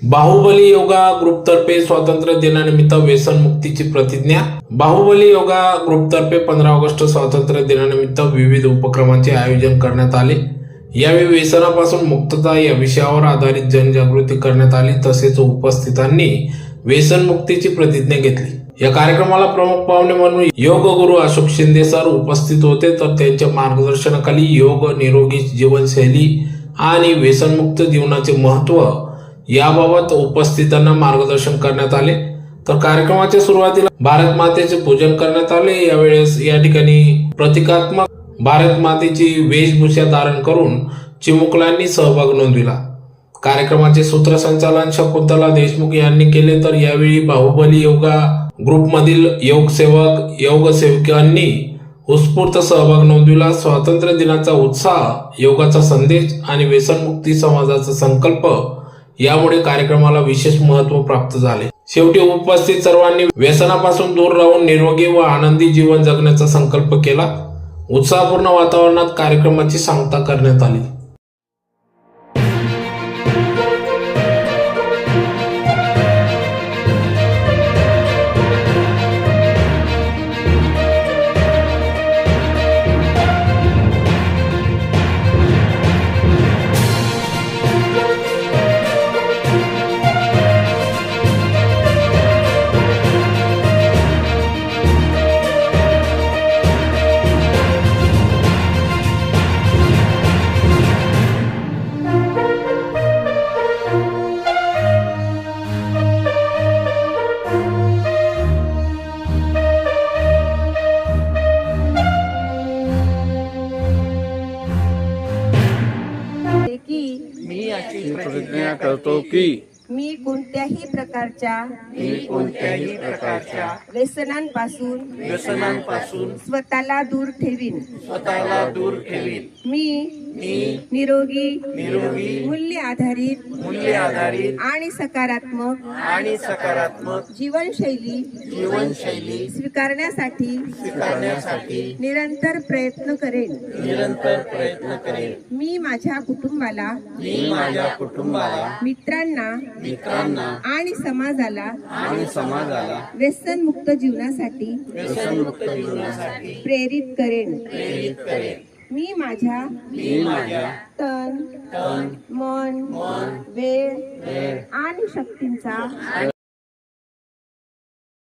बाहुबली योगा ग्रुपतर्फे स्वातंत्र्य दिनानिमित्त व्यसन मुक्तीची प्रतिज्ञा. बाहुबली योगा ग्रुपतर्फे 15 ऑगस्ट स्वातंत्र्य दिनानिमित्त विविध उपक्रमांचे आयोजन करण्यात आले. यावेळी व्यसनापासून मुक्तता या विषयावर आधारित जनजागृती करण्यात आली. तसेच उपस्थितांनी व्यसन मुक्तीची प्रतिज्ञा घेतली. या कार्यक्रमाला प्रमुख पाहुणे म्हणून योग गुरु अशोक शिंदे सर उपस्थित होते. तर त्यांच्या मार्गदर्शनाखाली योग, निरोगी जीवनशैली आणि व्यसनमुक्त जीवनाचे महत्त्व याबाबत उपस्थितांना मार्गदर्शन करण्यात आले. तर कार्यक्रमाच्या सुरुवातीला भारत मातेचे पूजन करण्यात आले. यावेळेस या ठिकाणी प्रतिकात्मक भारत मातेची वेशभूषा धारण करून चिमुकल्यांनी सहभाग नोंदविला. कार्यक्रमाचे सूत्रसंचालन शकुंतला देशमुख यांनी केले. तर यावेळी बाहुबली योगा ग्रुपमधील योगसेवक योगसेविकांनी उत्स्फूर्त सहभाग नोंदविला. स्वातंत्र्य दिनाचा उत्साह, योगाचा संदेश आणि व्यसनमुक्ती समाजाचा संकल्प यामुळे कार्यक्रमाला विशेष महत्त्व प्राप्त झाले. शेवटी उपस्थित सर्वांनी व्यसनापासून दूर राहून निरोगी व आनंदी जीवन जगण्याचा संकल्प केला. उत्साहपूर्ण वातावरणात कार्यक्रमाची सांगता करण्यात आली. मी प्रतिज्ञा करतो की मी कोणत्याही प्रकारच्या व्यसनांपासून स्वतःला दूर ठेवीन. मी निरोगी मूल्य आधारित आणि सकारात्मक जीवनशैली स्वीकारण्यासाठी निरंतर प्रयत्न करेन. मी माझ्या कुटुंबाला मित्रांना आणि समाजाला व्यसनमुक्त जीवनासाठी प्रेरित करेन. मी माझ्या तन, मन, वेळ आणि शक्तींचा